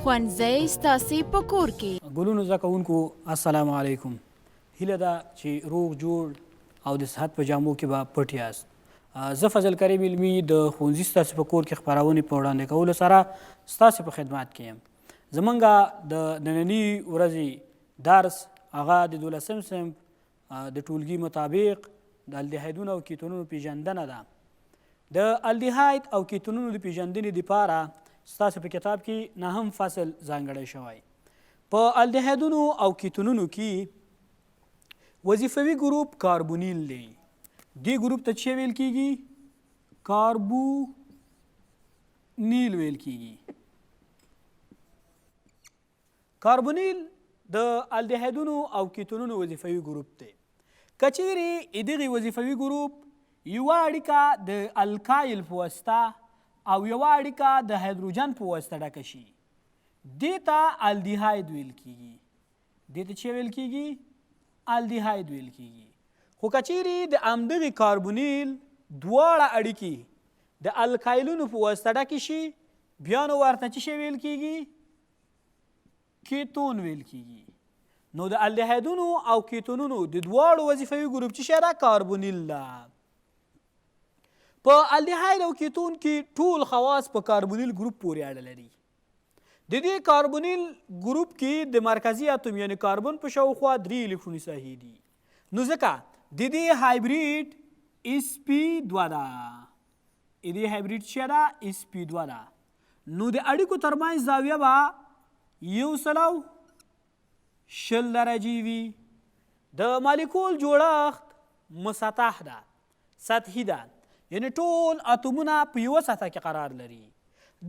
ښوونځی ستاسې په کور کې. ګلونو زده کوونکو السلام علیکم. هیله ده چې روغ جوړ او د صحت په جامو کې به پټ یاست. زه فضل کریم علمي د ښوونځي ستاسې په کور کې خپرونې په وړاندې کولو سره ستاسې په خدمت کې یم. زمونږ د ننني ورځې درس هغه د 12 صنف د ټولګي مطابق د الديهایدونه او کیتونونو پیژندنه ده. د الديهاید او کیتونونو د پیژندنې دپاره ستاسې په کتاب کې 9 فصل ځانګړی شوی. په الديهایدونو او کیتونونو کې وظیفوي ګروپ کاربونیل دی. دې ګروپ ته څه ویل کیږي؟ کاربونیل ویل کیږي. کاربونیل د الديهایدونو او کیتونونو وظیفوي ګروپ دی. که چیرې دغې وظیفوي ګروپ یوه اړیکه د الکایل په واسطه او یوه اړیکه د هایدروجن په واسطه ډکه شي، دې ته الديهاید ویل کیږي. دې ته څه ویل کیږي؟ الديهاید ویل کیږي. خو که چیرې د همدغې کاربونیل دواړه اړیکې د الکایلونو په واسطه ډکې شي، بیا نو ورته څه شی ویل کیږي؟ کیتون ویل کیږي. نو د الديهایدونو او کیتونونو د دواړو وظیفوي ګروپ څه شی ده؟ کاربونیل ده. په الديهاید او کیتون کې ټول خواص په کاربونیل ګروپ پورې اړه لري. د دې کاربونیل ګروپ کې د مرکزي اتوم یعنې کاربن په شاوخوا 3 الکتروني ساحې دي. نو ځکه د دې هایبریډ sp2 ده. د دې هایبریډ څه ده؟ sp2 ده. نو د اړیکو ترمنځ زاویه به 120 درجې وي. د مالیکول جوړښت مسطح ده، سطحي ده، یعنې ټول اتومونه په یوه سطح کې قرار لري.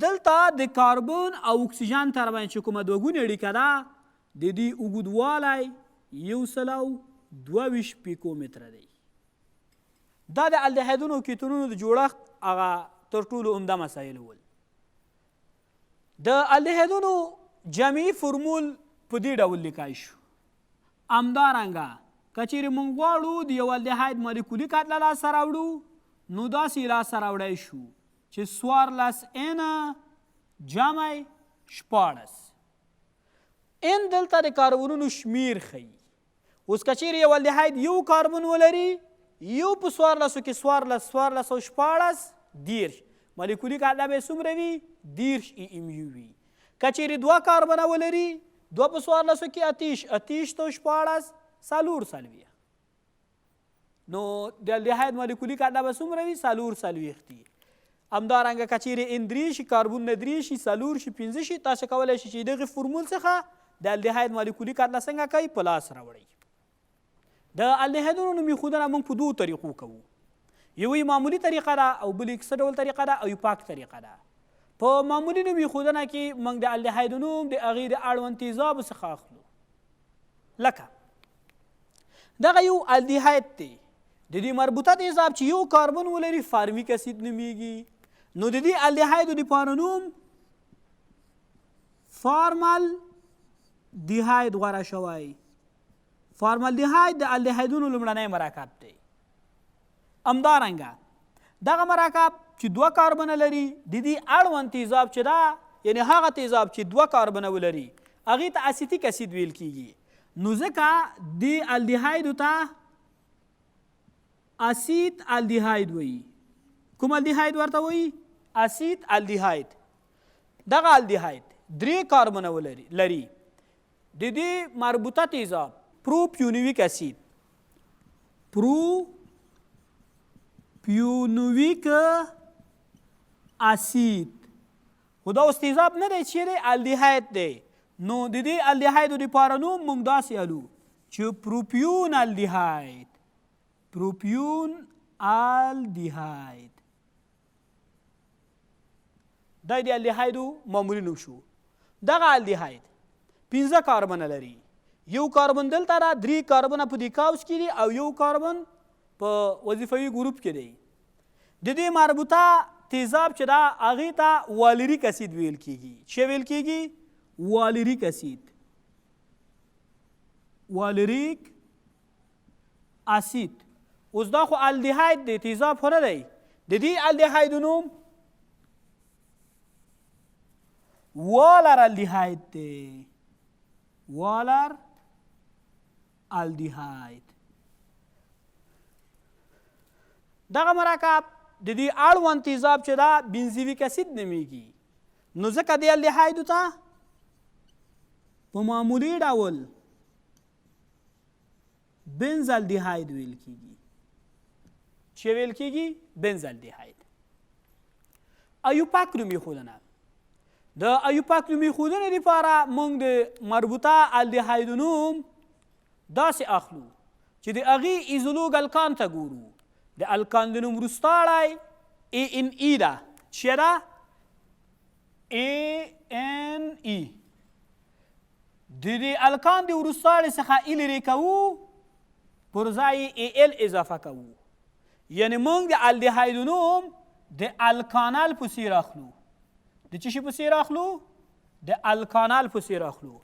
دلته د کاربن او اکسیجن ترمنځ چې کومه دوه ګونې اړیکه ده، د دې اوږدوالی 122 پیکومتره دی. دا د الديهایدونو او کیتونونو د جوړښت هغه تر ټولو عمده مسایل ول. د الديهایدونو جمعي فورمول په دې ډول لیکای شو. همدارنګه که چیرې موږ غواړو د یو الديهاید مالیکولي کتله لاسته راوړو، نو داسې لاسته راوړی شو چې 14 جمع 14. ان دلته د کاربنونو شمیر ښیي. اوس که چیرې یو الديهاید یو کاربن ولري، یو په 14 کې 14 او 14 10 مالیکولي کتله به یې څومره وي؟ 10 EMU وي. که چیرې 2 کاربنه ولري، 2 په 14 کې 18 او 14 40. نو د الديهاید مالیکولي کتله به څومره وي؟ 40. همدارنګه که چیرې ان 3 شي، کاربن نه 3 شي، 4 شي، 5 شي، تاسو کولی شئ چې دغې فورمول څخه د الديهاید مالیکولي کتله څنګه کوي په لاس راوړئ. د الديهایدونو نوم ایښودنه موږ په 2 طریقو کوو. یو یې معمولي طریقه ده او بل یې څه ډول طریقه ده او یو پاک طریقه ده. په معمولي نوم ایښودنه کې موږ د الديهایدونو د هغې د اړوند تیزابو څخه اخلو. لکه دغه یو الديهاید دی، د دې مربوطه تیزاب چې یو کاربن ولري فارمیک اسید نومیږي. نو د دې الديهایدو دپاره نوم فارمال دیهاید غوره شوی. فارمال دیهاید د الديهایدونو لومړنی مرکب دی. همدارنګه دغه مرکب چې 2 کاربنه لري، د دې اړوند تیزاب چې ده، یعنې هغه تیزاب چې 2 کاربنه ولري، هغې ته اسیتیک اسید ویل کیږي. نو ځکه دې الديهایدو ته اسید الديهاید وایي. کوم الديهاید ورته وایي؟ اسید الديهاید. دغه الديهاید 3 کاربنه لري. د دې مربوطه تیزاب پروپیونویک اسید، پروپیونویک اسید. خو دا اوس تیزاب نه دی چې دی، الديهاید دی. نو د دې الديهایدو دپاره نوم موږ داسې الو چې پروپیون الديهاید. پروپیون الديهاید دا د الديهایدو معمولي نوم شو. دغه الديهاید 15 کاربنه لري. یو کاربن دلته ده، 3 کاربنه په دې کاوس کې دي او یو کاربن په وظیفوي ګروپ کې دی. د دې مربوطه تیزاب چې ده، هغې ته والیریک اسید ویل کیږي. څه ویل کیږي؟ والیریک اسید. والیریک اسید. اوس دا خو الديهاید دی، تیزاب خو نه دی. د دې الديهایدو نوم والر الديهاید دی والر الديهاید. دغه مرکب د دې اړوند تیزاب چې دا بنزویک اسید نومیږي. نو ځکه دې الديهایدو ته په معمولي ډول بنز الديهاید ویل کیږي. چې ویل کیږي بنز الديهاید. ایوپاک نوم ایښودنه. د ایوپاک نوم ایښودنې لپاره موږ د مربوطه الديهایدو نوم داسې اخلو چې د هغې ایزولوګ الکان ته ګورو. د الکان د نوم وروستاړی ANE ده. چې ده ANE. د دې الکان د وروستاړي څخه ای لرې کوو، پر ځای AL اضافه کوو. یعنې موږ د الديهایدو نوم د الکانال په څیر اخلو. د څه شي په څیر اخلو؟ د الکانال په څیر اخلو.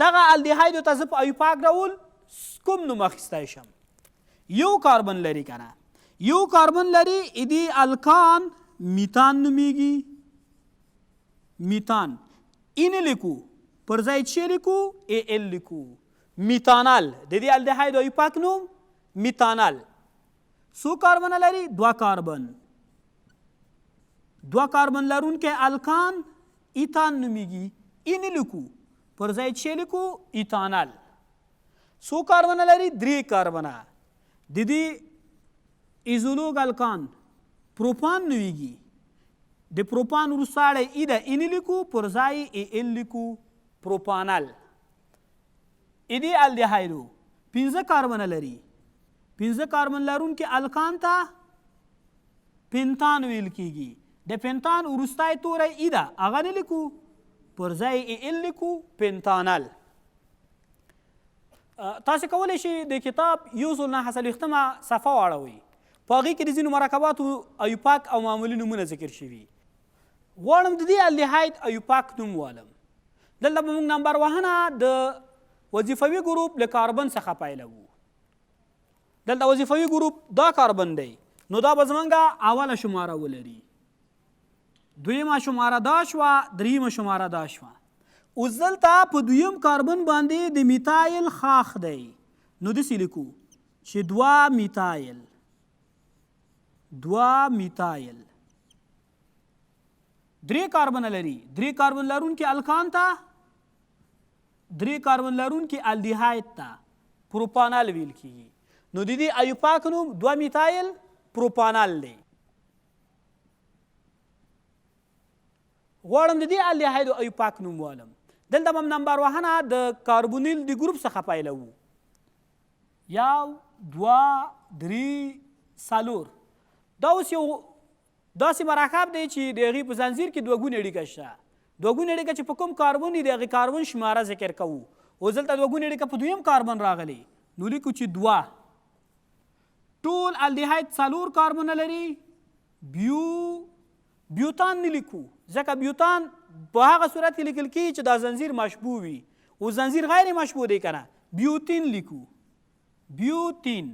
دغه الديهایدو ته زه په ایوپاک ډول کوم نوم اخیستی شم؟ یو کاربن لري که نه؟ یو کاربن لري، دې الکان میتان نومیږي. میتان ای نه لیکو، پر ځای چې لیکو AL لیکو. میتانال د دې الديهایدو ایوپاک نوم میتانال. څو کاربن لري؟ 2 کاربن. 2 کاربن لرونکی الکان ایتان نومیږي. ای نه لیکو، پر ځای چې لیکو ایتانال. څو کاربن لري؟ 3 کاربنه. د دې ایزولوګ الکان پروپان نومیږي. د پروپان وروستاړی ای ده، ای نه لیکو، پر ځای AL لیکو پروپانال. دې الديهایدو 5 کاربن لري. 5 کاربن لرونکي الکان ته پنتان ویل کیږي. د پنتان وروستی توری ای ده، هغه نه لیکو، پر ځای AL لیکو پنتانال. تاسې کولی شئ د کتاب 149 صفحه واړوئ. په هغې کې د ځینو مرکباتو ایوپاک او معمولي نومونه ذکر شوي. غواړم د دې الديهاید ایوپاک نوم والم. دلته به موږ نمبر وهنه د وظیفوي ګروپ له کاربن څخه پیلوو. دلته وظیفوي ګروپ دا کاربن دی، نو دا به زمونږ اوله شماره ولري. دویمه شماره دا شوه، دریمه شماره دا شوه. اوس دلته په دویم کاربن باندې د میتایل خاخ دی. نو داسې لیکو چې 2 میتایل. 2 میتایل 3 کاربن لري. 3 کاربن لرونکي الکان ته 3 کاربن لرونکي الديهاید ته پروپانال ویل کیږي. نو د دې ایوپاک نوم 2 میتایل پروپانال دی. غواړم د دې الديهایدو ایوپاک نوم والم. دلته به نمبر وهنه د کاربونیل د ګروپ څخه پیلوو. 1 2 3 4. دا اوس یو داسې مرکب دی چې د هغې په زنځیر کې 2 ګونې اړیکه شته. 2 ګونې اړیکه چې په کوم کاربن وي د هغې کاربن شماره ذکر کوو. اوس دلته 2 ګونې اړیکه په دویم کاربن راغلی، نو لیکو چې 2. ټول الديهاید 4 کاربن لري. بیوتان نه لیکو، ځکه بیوتان په هغه صورت کې لیکل کېږي چې دا زنځیر مشبوع وي. او زنځیر غیر مشبوع دی که نه؟ بیوتین لیکو. بیوتین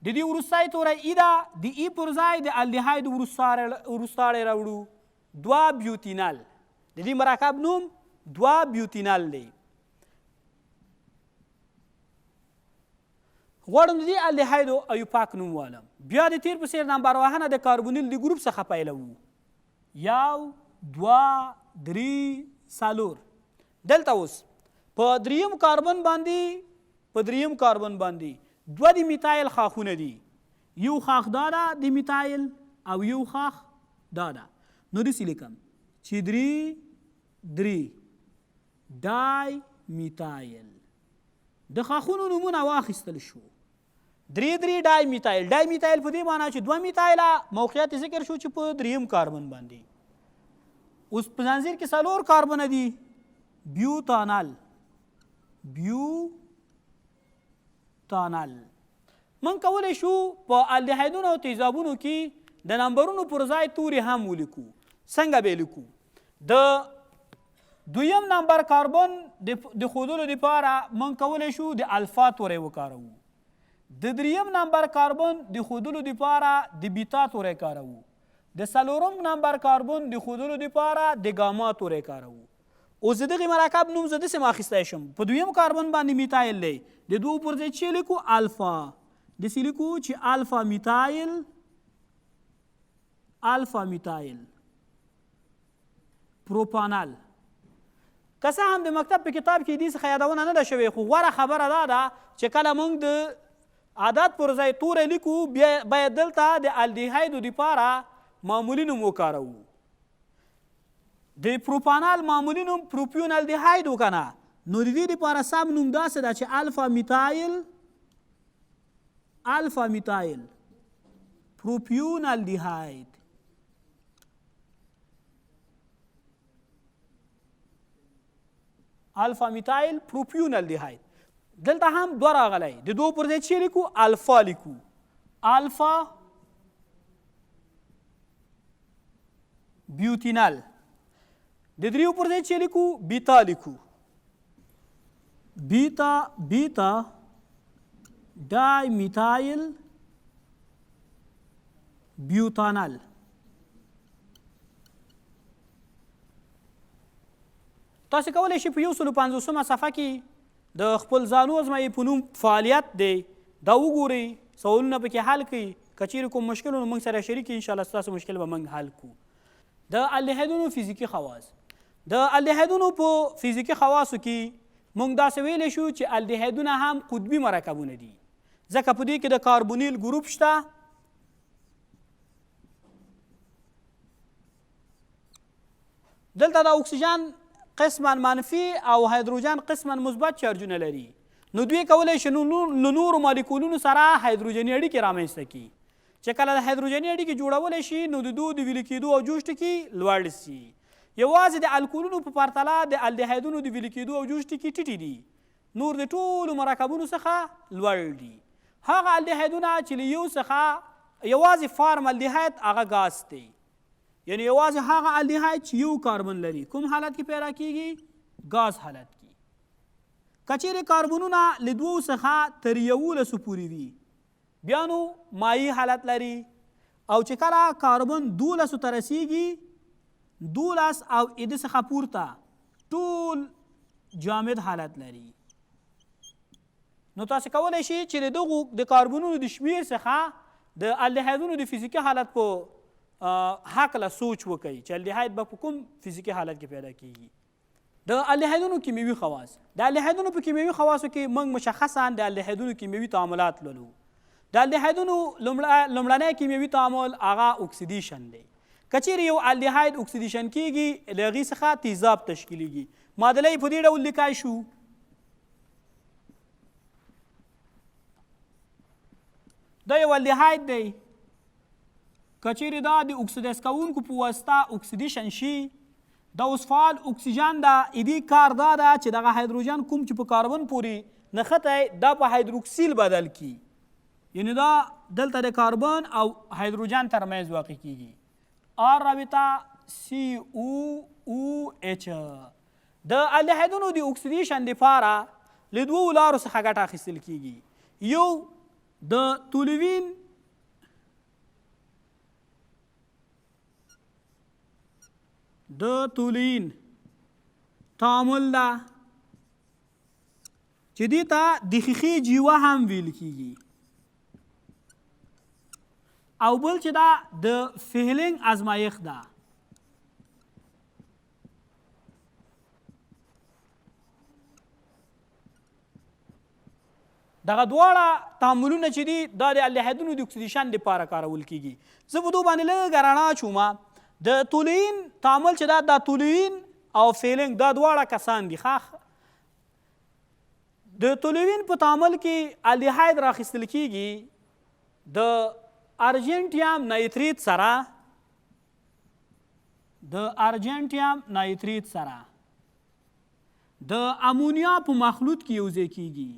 د دې وروستی توری ای ده، د ای پر ځای د الديهاید وروستاړی راوړو 2 بیوتینال. د دې مرکب نوم 2 بیوتینال دی. غواړم د دې الديهایدو ایوپاک نوم والم. بیا د تیر په څیر نمبر وهنه د کاربونیل د ګروپ څخه پیلوو. 1 2 3 4. دلته اوس په دریم کاربن باندې 2 د میتایل خاخونه دي. یو خاخ دا ده د میتایل او یو خاخ دا ده. نو داسې لیکم چې 3 ډای میتایل. د خاخونو نومونه واخیستل شو. 3 ډای میتایل. ډای میتایل په دې معنی چې 2 میتایله موقعیت ذکر شو چې په دریم کاربن باندې. اوس په زنځیر کې 4 کاربن دي. بیوتانال. من کولی شو په الديهایدونو او تیزابونو کې د نمبرونو پر ځای تورې هم ولیکو. څنګه به لیکو؟ د دویم نمبر کاربن د ښودلو دپاره من کولی شو د الفا توری وکاروو. د دریم نمبر کاربن د ښودلو دپاره د بیتا توری کاروو. د څلورم نمبر کاربن د ښودلو دپاره د ګاما توری کاروو. اوس د دغې مرکب نوم زه داسې اخیستی شم. په دویم کاربن باندې میتایل دی، د دوو پر ځای چې لیکو الفا، داسې لیکو چې الفا میتایل، الفا میتایل پروپانل. که څه هم د مکتب په کتاب کې دې څخه یادونه نه ده شوې، خو غوره خبره دا ده چې کله موږ د عدد پر ځای توری لیکو بیا باید دلته د الديهایدو دپاره معمولي نوم وکاروو. د پروپانل معمولي نوم پروپیون الديهاید وکنه، نو د دې دپاره سم نوم داسې ده چې الفا میتایل، الفا میتایل پروپیون الديهاید. الفا میتایل پروپیون الديهاید. دلته هم دوه راغلی، د دوه پر ځای چې لیکو الفا لیکو، الفا بیوتینل. د دریو پر ځای چې لیکو بیتا لیکو، بیتا بیتا ډای میتایل بیوتانل. تاسو کولی شئ په 150 صفحه کې د خپل ځانو ازمایي په نوم فعالیت دی دا وګورئ، سوالونه پکې حل کړئ. که چیرې کوم مشکل نو موږ سره شریک کړئ، انشاءالله ستاسو مشکل به موږ حل کړو. د الديهایدونو فزیکي خواص. د الديهایدونو په فزیکي خواصو کې موږ داسې ویلی شو چې الديهایدونه هم قطبي مرکبونه دي، ځکه په دې کې د کاربونیل ګروپ شته. دلته د اکسیجن قسما منفي او هایدروجن قسما مثبت چارجونه لري، نو دوی کولی شي له نورو مالیکولونو سره هایدروجني اړیکې رامنځته کړي. چې کله د هایدروجني اړیکې جوړولی شي نو د دوی د ویلې کېدو او جوش ټکي لوړ سي. یوازې د الکولونو په پرتله د الديهایدونو د ویلې کېدو او جوش ټکي ټیټې دي، نور د ټولو مرکبونو څخه لوړ دي. هغه الديهایدونه چې له یو څخه یوازې فارم الديهاید هغه ګاز دی، یعنی یوازې هغه الديهاید چې یو کاربن لري. کوم حالت کې پیدا کیږي؟ ګاز حالت کې. که چیرې کاربنونه له دوو څخه تر 11 پورې وي بیا نو مایع حالت لري، او چې کله کاربن 12 ته رسیږي 12 او اده څخه پورته ټول جامد حالت لري. نو تاسو کولی شئ چې د دغو د کاربنونو د شمیر څخه د الديهایدونو د فزیکي حالت په هکله سوچ وکړئ چې الديهاید به په کوم فزیکي حالت کې پیدا کیږي. د الديهایدونو کیمیاوي خواص. د الديهایدونو په کیمیاوي خواصو کې موږ مشخصا د الديهایدونو کیمیاوي تعاملات لولو. د الديهایدونو لومړنی کیمیاوي تعامل هغه اکسیدیشن دی. که چیرې یو الديهاید اکسیدیشن کیږي له هغې څخه تیزاب تشکیلیږي. معادله یې په دې ډول لیکای شو، دا یو الديهاید دی. که چیرې دا د اکسیدیز کوونکو په واسطه اکسیدیشن شي، دا اوس فعال اکسیجن ده. دې کار دا ده چې دغه هایدروجن کوم چې په کاربن پورې نښتی دا په هایدروکسیل بدل کی، یعنی دا دلته د کاربن او هایدروجن ترمنځ واقع کیږي. آر رابطه COOH. د الديهایدونو د اکسیدیشن دپاره له دوو لارو څخه ګټه اخیستل کیږي. یو د تولوین تعامل ده چې دې ته د ښیښې جیوه هم ویل کیږي، او بل چې دا د فهلینګ ازمایښت ده. دغه دواړه تعاملونه چې دي دا د الديهایدونو د اکسیدیشن دپاره کارول کیږي. زه په دو باندې لږ رڼا اچوم. د تولوین تعامل چې دا تولوین او فیلینګ دا دواړه کسان دي. د تولوین په تعامل کې الديهاید راخیستل کیږي د ارجنټیم نایتریت سره، د ارجنټیم نایتریت سره د امونیا په مخلوط کې یوځای کیږي.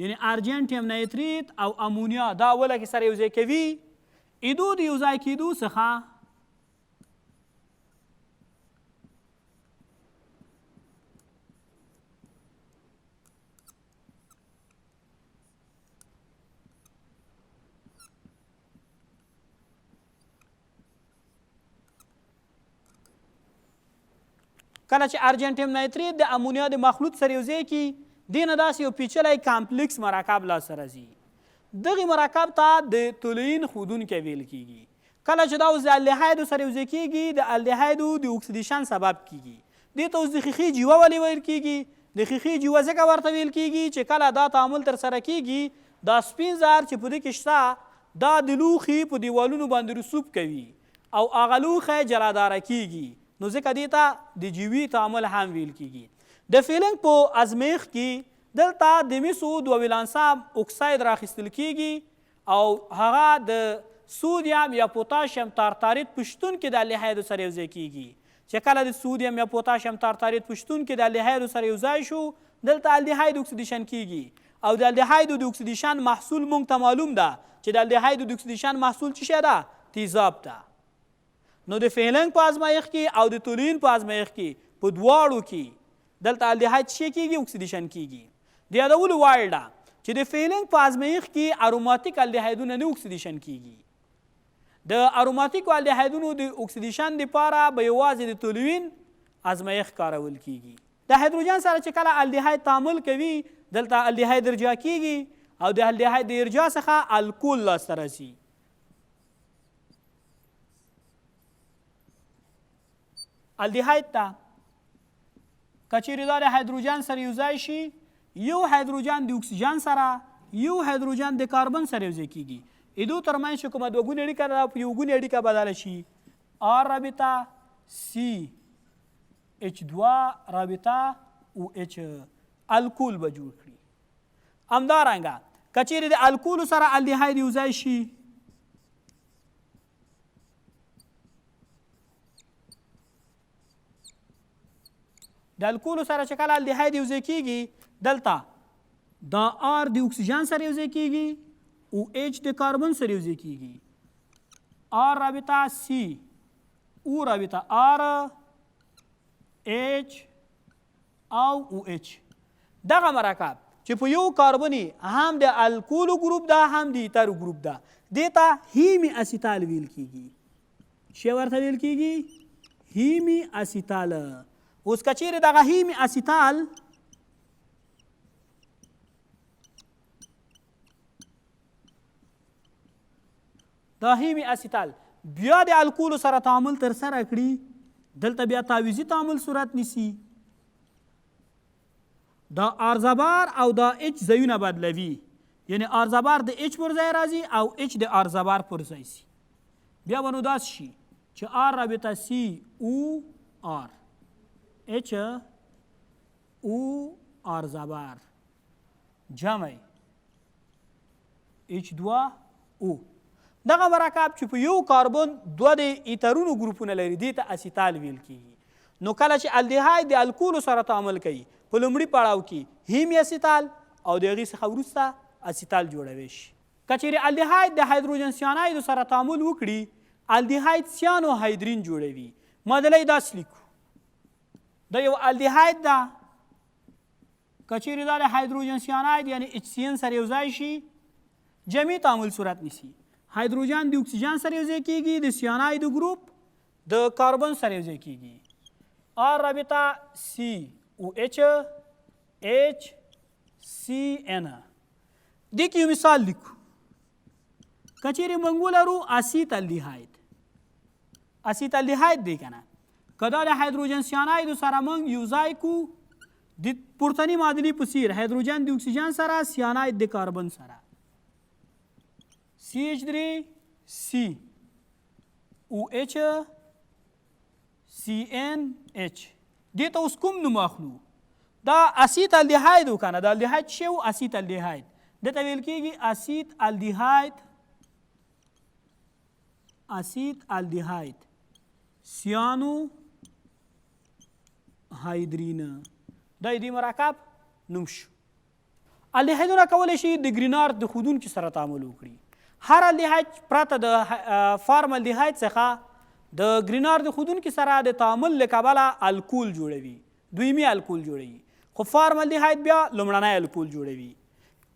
یعنی ارجنټیم نایتریت او امونیا دا اوله کې سره یوځای کوي. ایدو د یوځای کیدو څخه کله چې ارجنټیم نایتریت د امونیا د مخلوط سره یو ځای کړي دې نه داسې یو پیچلی کامپلیکس مرکب لاسته راځي. دغې مرکب ته د تولین ښودونکی ویل کیږي. کله چې دا اوس د الدیهایدو سره یو ځای کیږي د الدیهایدو د اکسیدیشن سبب کیږي. دې ته اوس د ښیښې جیوه ولې ویل کیږي؟ د ښیښې جیوه ځکه ورته ویل کیږي چې کله دا تعامل ترسره کیږي دا سپین زهر چې په دې کې شته دا د لوښي په دیوالونو باندې رسوب کوي او هغه لوښی جلاداره کیږي، نو ځکه دې ته د جیوي تعامل هم ویل کیږي. د فیلنګ په ازمیښت کې دلته د مسو دوه ولانسه اکساید راخیستل کیږي او هغه د سودیم یا پوتاشیم تارتاریت په شتون کې د الدیهایدو سره یو ځای کیږي. چې کله د سودیم یا پوتاشیم تارتاریت په شتون کې د الدیهایدو سره یو ځای شو دلته الدیهاید اکسیدیشن کیږي او د الدیهایدو د اکسیدیشن محصول موږ ته معلوم ده چې د الدیهایدو د اکسیدیشن محصول څه شی ده؟ تیزاب ده. نو د فیلنګ په ازمایښت کې او د تولین په ازمایښت کې په دواړو کې دلته الدیهاید څه کیږي؟ اکسیدیشن کیږي. د یادولو وړ ده چې د فیلنګ په ازمایښت کې اروماتیک الدیهایدونه نه اکسیدیشن کیږي. د اروماتیکو الدیهایدونو د اکسیدیشن لپاره به یوازې د تولوین ازمایښت کارول کیږي. د هایدروجن سره چې کله الدیهاید تعامل کوي دلته الدیهاید ارجاع کیږي او د الدیهاید د ارجاع څخه الکول لاسته راځي. الدیهاید ته که چیرې دا د هایدروجن سره یو ځای شي یو هایدروجن د اکسیجن سره یو هایدروجن د کاربن سره یو ځای کیږي. ایدو ترمنځ چې کومه دوه ګونې اړیکه ده په یو ګونې اړیکه بدله شي. آر رابطه CH2 رابطه OH الکول به جوړ کړي. همدارنګه که چیرې د الکولو سره الدیهاید یو ځای شي د الکولو سره چې کله الدیهاید یو ځای کیږي دلته دا آر د اکسیجن سره یو ځای کیږي او ایچ د کاربن سره یو ځای کیږي. آر رابطه سی او رابطه آر ایچ او او ایچ دغه مرکب چې په یو کاربني هم د الکولو ګروپ ده هم د ایترو ګروپ ده دې ته هیمی اسیتال ویل کیږي. څه ورته ویل کیږي؟ هیمی اسیتال. اوس که چیرې دغه هیمی اسیتال دا هیمی اسیتال بیا د الکولو سره تعامل ترسره کړي دلته بیا تعویضي تعامل صورت نیسي. دا آرزبار او دا اچ ځایونه بدلوي، یعنی آرزبار د اچ پر ځای راځي او اچ د آرزبار پر ځای سي. بیا به نو داسې شي چې آر رابطه سی او آر اچ او آرزبار جمع H2O. دغه مرکب چې په یو کاربن دوه د ایترونو ګروپونه لري دې ته اسیتال ویل کیږي. نو کله چې الدیهاید د الکولو سره تعامل کوي په لومړي پړاو کې هیمی اسیتال او د هغې څخه وروسته اسیتال جوړوي شي. که چیرې الدیهاید د هایدروجن سیانایدو سره تعامل وکړي الدیهاید سیانو هایدرین جوړوي. معادله یې داسې لیکو د یو الدیهاید ده که چیرې دا د هایدروجن سیاناید یعنی HCN سره یو ځای شي جمعي تعامل صورت نیسي. هایدروجن د اکسیجن سره یو ځای کیږي د سیانایدو ګروپ د کاربن سره یو ځای کیږي. آر رابطه COH HCN. دې کې یو مثال لیکو. که چیرې موږ ولرو اسیت الدیهاید اسیت الدیهاید دی که نه که دا د هایدروجن سیانایدو سره موږ یو ځای کو د پورتني معادلې په څیر هایدروجن د اکسیجن سره سیاناید د کاربن سره CH3 C OH CNH دې ته اوس کوم نوم اخلو؟ دا اسیت الدیهاید و کنه دا الدیهاید څه و؟ اسیت الدیهاید. دې ته ویل کېږي اسیت الدیهاید اسیت الدیهاید سیانو هایدرین دا دې مرکب نوم شو. الدیهایدونه کولی شي د ګرینار د ښودونکي سره تعامل وکړي. هر الدیهاید پرته د فارم الدیهاید څخه د ګرینار د ښودونکي سره د تعامل له کبله الکول جوړوي، دویمي الکول جوړوي. خو فارم الدیهاید بیا لومړنی الکول جوړوي.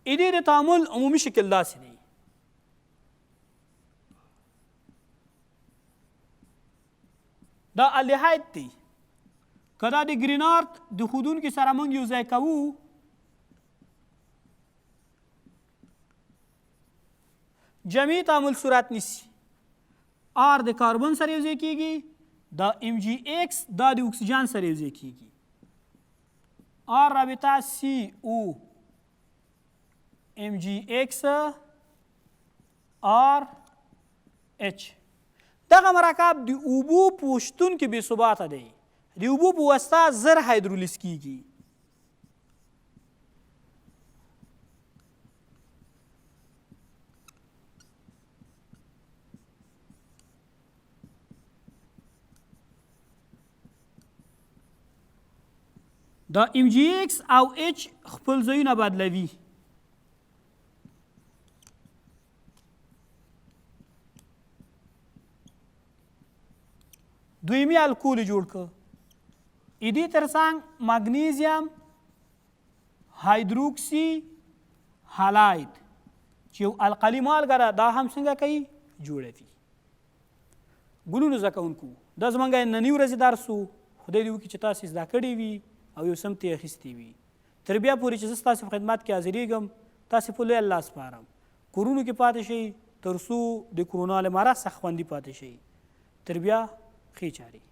دې د تعامل عمومي شکل داسې دی. دا الدیهاید دی که دا د ګرینارد د ښودونکي سره موږ یو ځای کوو جمعي تعامل صورت نیسي آر د کاربن سره یو ځای کیږي دا ام جی ایکس دا د اکسیجن سره یو ځای کیږي آر رابطه سی او ام جی ایکس آر اچ دغه مرکب د اوبو په شتون کې بې ثباته دی د اوبو په واسطه زر هایدرولیز کیږي دا ام جی ایکس او اچ خپل ځایونه بدلوي دویمي الکول جوړ کړ ایدې ترڅنګ مګنیزیم هایدروکسي هالاید چې یو القلي مالګه ده دا هم څنګه کوي جوړوي ګلونو زده کوونکو دا زموږ نننۍ ورځې درس و خدای دې وکړي چې تاسې زده کړي وي او یو سمت یې اخیستې وي تر بیا پورې چې زه ستاسې په خدمت کې حاضرېږم تاسې په لوی الله سپارم کورونو کې پاتې شئ تر څو د کرونا له مرض څخه خوندي پاتې شئ تر بیا ښې چارې